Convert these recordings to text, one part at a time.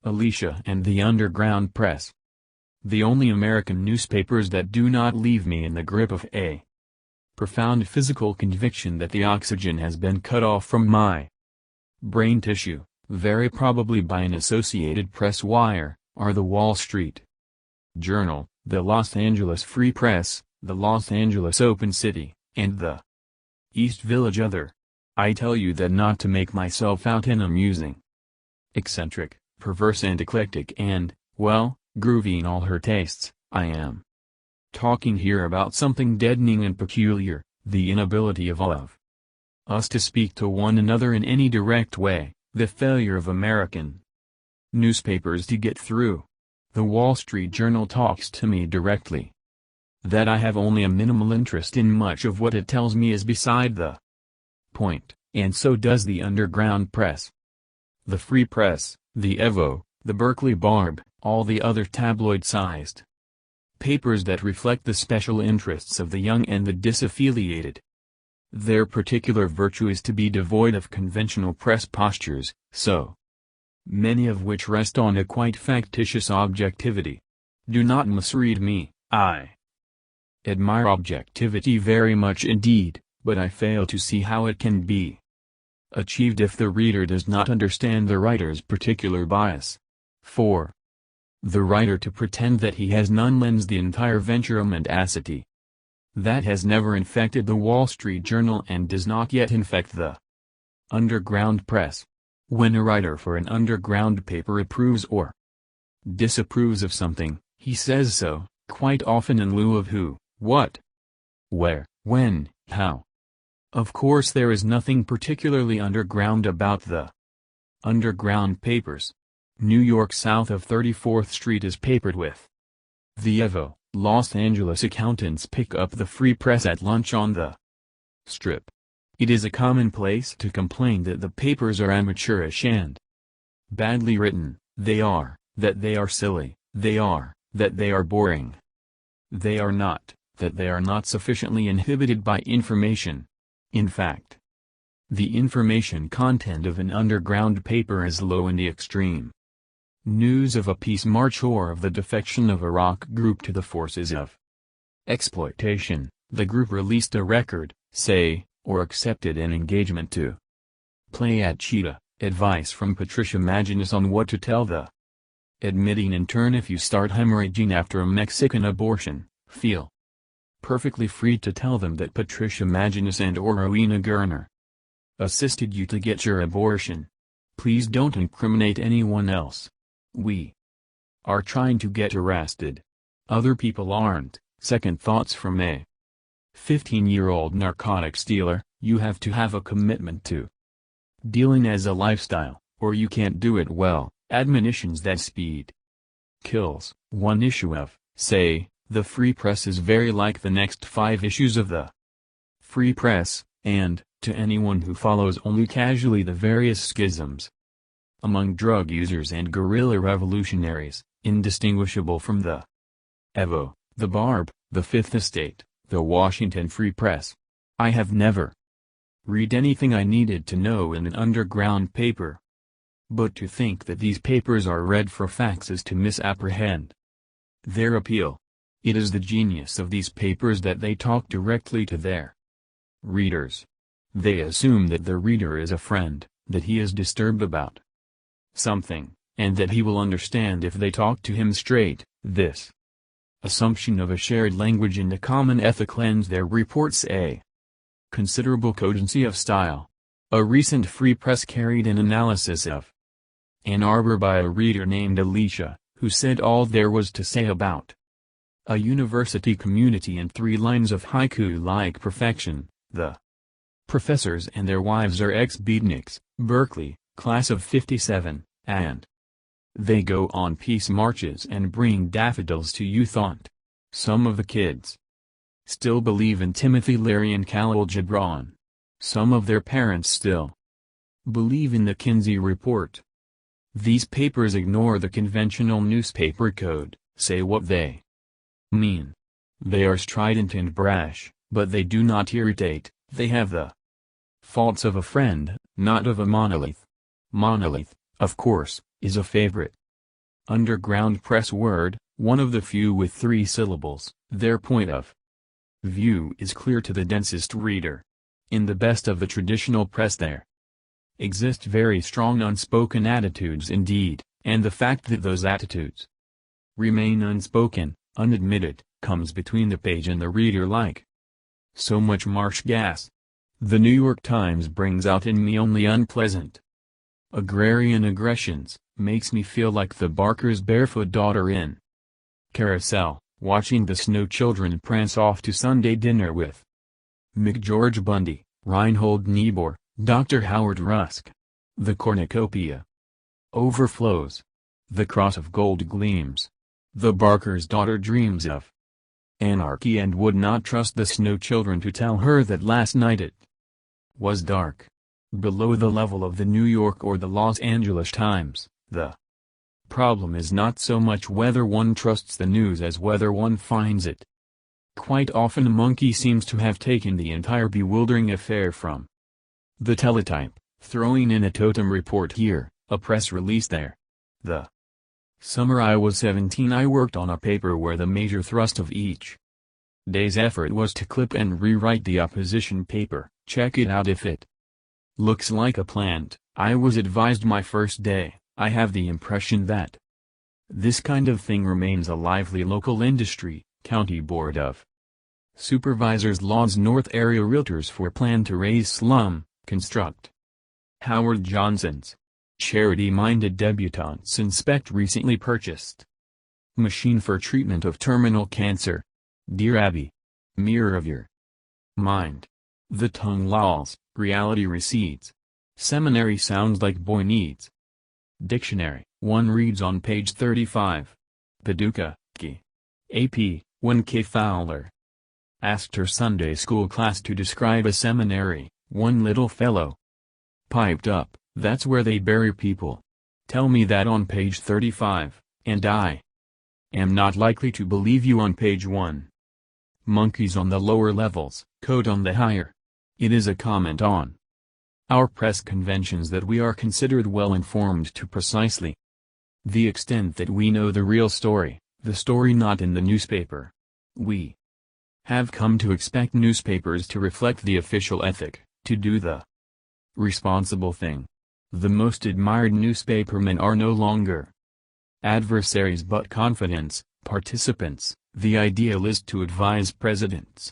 Alicia and the Underground Press. The only American newspapers that do not leave me in the grip of a profound physical conviction that the oxygen has been cut off from my brain tissue, very probably by an Associated Press wire, are the Wall Street Journal, the Los Angeles Free Press, the Los Angeles Open City, and the East Village Other. I tell you that not to make myself out an amusing, eccentric, perverse and eclectic and, well, groovy in all her tastes. I am talking here about something deadening and peculiar, the inability of all of us to speak to one another in any direct way, the failure of American newspapers to get through. The Wall Street Journal talks to me directly. That I have only a minimal interest in much of what it tells me is beside the point, and so does the Underground Press. The Free Press, the Evo, the Berkeley Barb, all the other tabloid-sized papers that reflect the special interests of the young and the disaffiliated. Their particular virtue is to be devoid of conventional press postures, so many of which rest on a quite factitious objectivity. Do not misread me. I admire objectivity very much indeed, but I fail to see how it can be achieved if the reader does not understand the writer's particular bias. For the writer to pretend that he has none lends the entire venture a mendacity that has never infected the Wall Street Journal and does not yet infect the Underground Press. When a writer for an underground paper approves or disapproves of something, he says so, quite often in lieu of who, what, where, when, how. Of course there is nothing particularly underground about the underground papers. New York south of 34th Street is papered with the Evo. Los Angeles accountants pick up the Free Press at lunch on the Strip. It is a commonplace to complain that the papers are amateurish and badly written. They are, that they are silly, they are, that they are boring. They are not, that they are not sufficiently inhibited by information. In fact, the information content of an underground paper is low in the extreme. News of a peace march or of the defection of a rock group to the forces of exploitation, the group released a record, say, or accepted an engagement to play at Cheetah, advice from Patricia Maginnis on what to tell the admitting in turn if you start hemorrhaging after a Mexican abortion, feel perfectly free to tell them that Patricia Maginnis and or Rowena Gerner assisted you to get your abortion. Please don't incriminate anyone else. We are trying to get arrested. Other people aren't. Second thoughts from a 15-year-old narcotics dealer. You have to have a commitment to dealing as a lifestyle, or you can't do it well. Admonitions that speed kills. One issue of, say, the Free Press is very like the next 5 issues of the Free Press, and, to anyone who follows only casually the various schisms among drug users and guerrilla revolutionaries, indistinguishable from the Evo, the Barb, the Fifth Estate, the Washington Free Press. I have never read anything I needed to know in an underground paper. But to think that these papers are read for facts is to misapprehend their appeal. It is the genius of these papers that they talk directly to their readers. They assume that the reader is a friend, that he is disturbed about something, and that he will understand if they talk to him straight. This assumption of a shared language and a common ethic lends their reports a considerable cogency of style. A recent Free Press carried an analysis of Ann Arbor by a reader named Alicia, who said all there was to say about a university community in 3 lines of haiku-like perfection. The professors and their wives are ex-beatniks, Berkeley, class of '57, and they go on peace marches and bring daffodils to youthant. Some of the kids still believe in Timothy Leary and Khalil Gibran. Some of their parents still believe in the Kinsey Report. These papers ignore the conventional newspaper code, say what they mean. They are strident and brash, but they do not irritate. They have the faults of a friend, not of a monolith. Monolith, of course, is a favorite. Underground press word, one of the few with 3 syllables. Their point of view is clear to the densest reader. In the best of the traditional press there exist very strong unspoken attitudes indeed, and the fact that those attitudes remain unspoken, unadmitted, comes between the page and the reader like so much marsh gas. The New York Times brings out in me only unpleasant agrarian aggressions, makes me feel like the Barker's barefoot daughter in Carousel, watching the Snow children prance off to Sunday dinner with McGeorge Bundy, Reinhold Niebuhr, Dr. Howard Rusk. The cornucopia overflows. The cross of gold gleams. The Barker's daughter dreams of anarchy and would not trust the Snow children to tell her that last night it was dark. Below the level of the New York or the Los Angeles Times, the problem is not so much whether one trusts the news as whether one finds it. Quite often a monkey seems to have taken the entire bewildering affair from the teletype, throwing in a totem report here, a press release there. The summer I was 17 I worked on a paper where the major thrust of each day's effort was to clip and rewrite the opposition paper, check it out if it looks like a plant. I was advised my first day, I have the impression that this kind of thing remains a lively local industry. County Board of Supervisors lauds North Area Realtors for plan to raise slum, construct. Howard Johnson's charity-minded debutantes inspect recently purchased machine for treatment of terminal cancer. Dear Abby, mirror of your mind. The tongue lolls, reality recedes. Seminary sounds like boy needs dictionary. One reads on page 35. Paducah, K. AP, when K. Fowler asked her Sunday school class to describe a seminary, one little fellow piped up, "That's where they bury people. Tell me that on page 35, and I am not likely to believe you on page 1. Monkeys on the lower levels, coat on the higher." It is a comment on our press conventions that we are considered well informed to precisely the extent that we know the real story, the story not in the newspaper. We have come to expect newspapers to reflect the official ethic, to do the responsible thing. The most admired newspapermen are no longer adversaries but confidants, participants. The ideal is to advise presidents,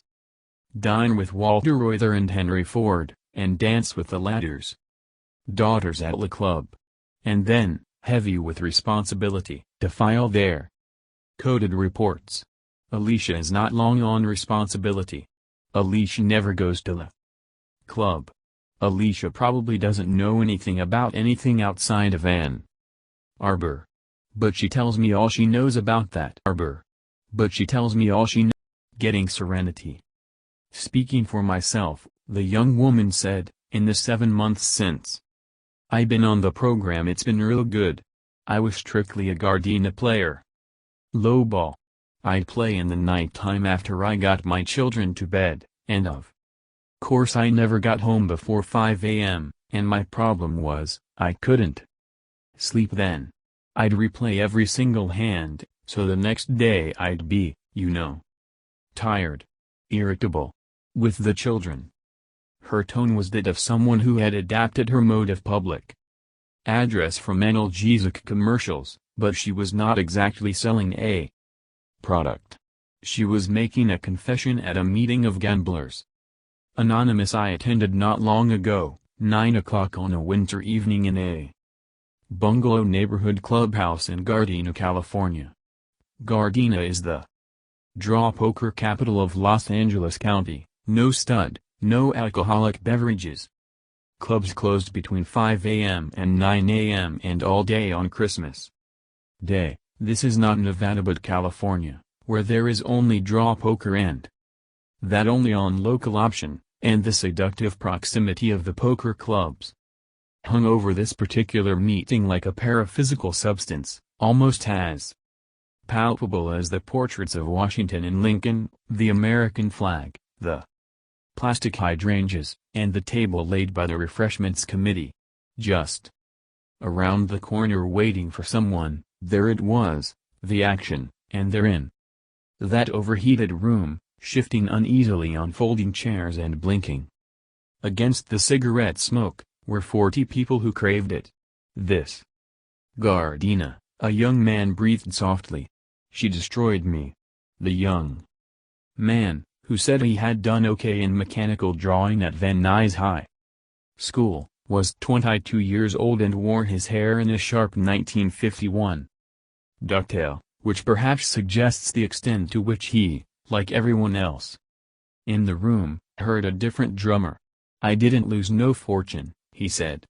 dine with Walter Reuther and Henry Ford, and dance with the latter's daughters at Le Club. And then, heavy with responsibility, to file their coded reports. Alicia is not long on responsibility. Alicia never goes to the club. Alicia probably doesn't know anything about anything outside of Ann Arbor. But she tells me all she knows about that Arbor. But she tells me all she knows. Getting serenity. Speaking for myself, the young woman said, in the 7 months since I been on the program it's been real good. I was strictly a Gardena player. Low ball. I'd play in the night time after I got my children to bed, and of course I never got home before 5 a.m., and my problem was, I couldn't sleep then. I'd replay every single hand, so the next day I'd be, tired, irritable, with the children. Her tone was that of someone who had adapted her mode of public address from analgesic commercials, but she was not exactly selling a product. She was making a confession at a meeting of gamblers Anonymous I attended not long ago, 9 o'clock on a winter evening in a bungalow neighborhood clubhouse in Gardena, California. Gardena is the draw poker capital of Los Angeles County. No stud, no alcoholic beverages. Clubs closed between 5 a.m. and 9 a.m. and all day on Christmas Day. This is not Nevada but California, where there is only draw poker and that only on local option, and the seductive proximity of the poker clubs hung over this particular meeting like a paraphysical substance, almost as palpable as the portraits of Washington and Lincoln, the American flag, the plastic hydrangeas, and the table laid by the refreshments committee. Just around the corner waiting for someone, There it was, the action, and therein. That overheated room, shifting uneasily on folding chairs and blinking. Against the cigarette smoke, were 40 people who craved it. This Gardena, a young man breathed softly. She destroyed me. The young man, who said he had done okay in mechanical drawing at Van Nuys High School, was 22 years old and wore his hair in a sharp 1951 ducktail, which perhaps suggests the extent to which he, like everyone else in the room, heard a different drummer. "I didn't lose no fortune," he said.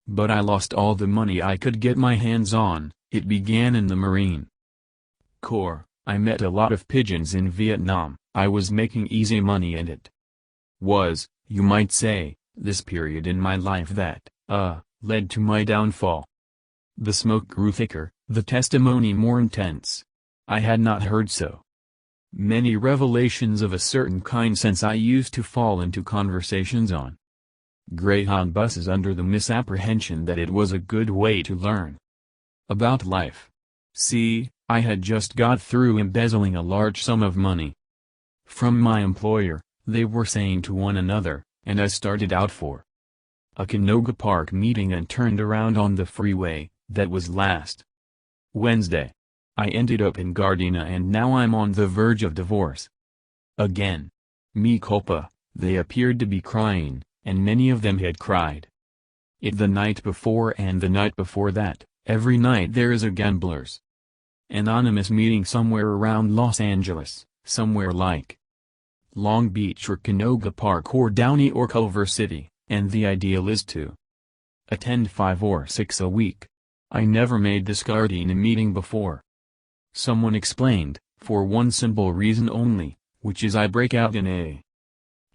"But I lost all the money I could get my hands on." It began in the Marine Corps. "I met a lot of pigeons in Vietnam. I was making easy money and it was, you might say, this period in my life that, led to my downfall." The smoke grew thicker, the testimony more intense. "I had not heard so many revelations of a certain kind since I used to fall into conversations on Greyhound buses under the misapprehension that it was a good way to learn about life. See, I had just got through embezzling a large sum of money from my employer," they were saying to one another, "and I started out for a Canoga Park meeting and turned around on the freeway. That was last Wednesday. I ended up in Gardena and now I'm on the verge of divorce again. Me culpa." They appeared to be crying, and many of them had cried it the night before and the night before that. Every night there is a Gamblers Anonymous meeting somewhere around Los Angeles, somewhere like Long Beach or Canoga Park or Downey or Culver City, and the ideal is to attend 5 or 6 a week. "I never made this Gardena meeting before," someone explained, "for one simple reason only, which is I break out in a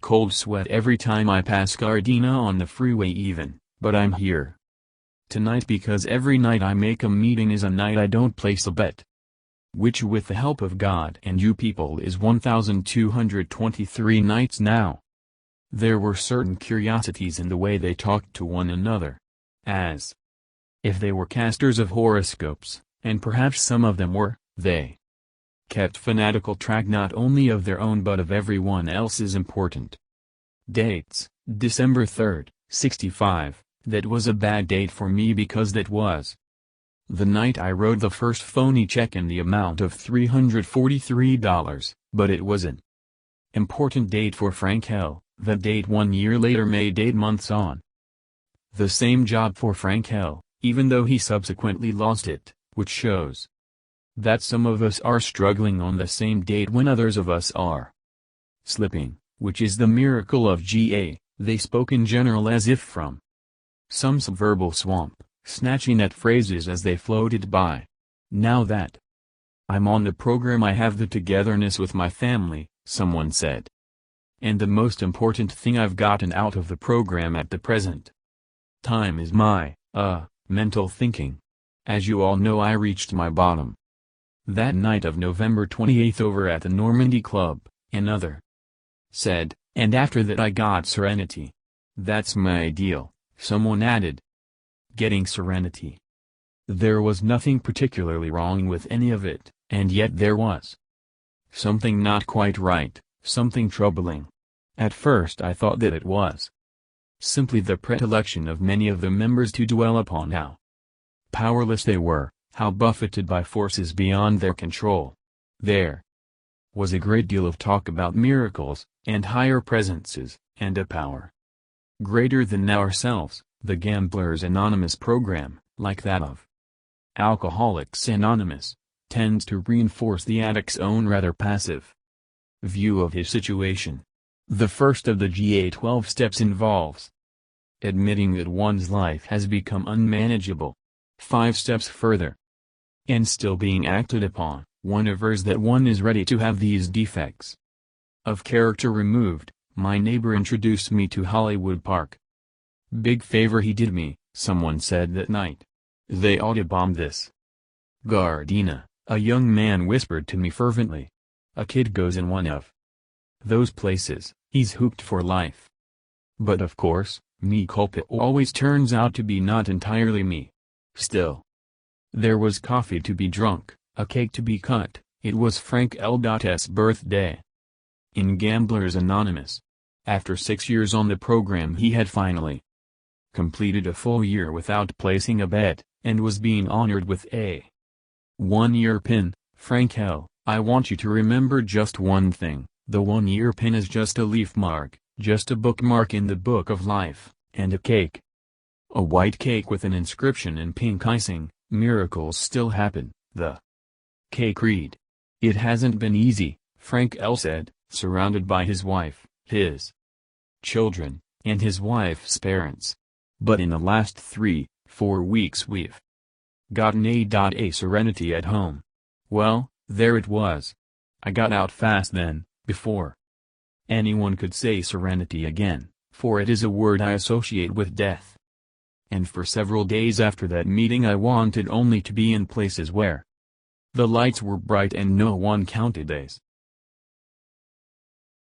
cold sweat every time I pass Gardena on the freeway even, but I'm here tonight because every night I make a meeting is a night I don't place a bet. Which with the help of God and you people is 1,223 nights now." There were certain curiosities in the way they talked to one another, as if they were casters of horoscopes, and perhaps some of them were. They kept fanatical track not only of their own but of everyone else's important dates. December 3rd, 65, that was a bad date for me because that was the night I wrote the first phony check in the amount of $343, but it was an important date for Frank L. That date 1 year later made 8 months on the same job for Frank L., even though he subsequently lost it, which shows that some of us are struggling on the same date when others of us are slipping, which is the miracle of GA. They spoke in general as if from some subverbal swamp, snatching at phrases as they floated by. "Now that I'm on the program I have the togetherness with my family," someone said. "And the most important thing I've gotten out of the program at the present time is my, mental thinking. As you all know, I reached my bottom that night of November 28 over at the Normandy Club," another said, "and after that I got serenity. That's my ideal," someone added. Getting serenity. There was nothing particularly wrong with any of it, and yet there was something not quite right, something troubling. At first I thought that it was simply the predilection of many of the members to dwell upon how powerless they were, how buffeted by forces beyond their control. There was a great deal of talk about miracles, and higher presences, and a power greater than ourselves. The Gamblers Anonymous program, like that of Alcoholics Anonymous, tends to reinforce the addict's own rather passive view of his situation. The first of the GA 12 steps involves admitting that one's life has become unmanageable. 5 steps further, and still being acted upon, one avers that one is ready to have these defects of character removed. My neighbor introduced me to Hollywood Park. "Big favor he did me," someone said that night. "They autobombed this Gardena," a young man whispered to me fervently. "A kid goes in one of those places, he's hooked for life." But of course, me culpa always turns out to be not entirely me. Still, There was coffee to be drunk, a cake to be cut. It was Frank L.'s birthday. In Gamblers Anonymous. After 6 years on the program, he had finally completed a full year without placing a bet, and was being honored with a 1-year pin. Frank L., I want you to remember just one thing: the 1-year pin is just a leaf mark, just a bookmark in the book of life, and a cake. A white cake with an inscription in pink icing. Miracles still happen, the cake read. It hasn't been easy, Frank L. said, surrounded by his wife, his children, and his wife's parents. But in the last 3-4 weeks we've gotten a serenity at home. Well, there it was. I got out fast then, before anyone could say serenity again, for it is a word I associate with death. And for several days after that meeting I wanted only to be in places where the lights were bright and no one counted days.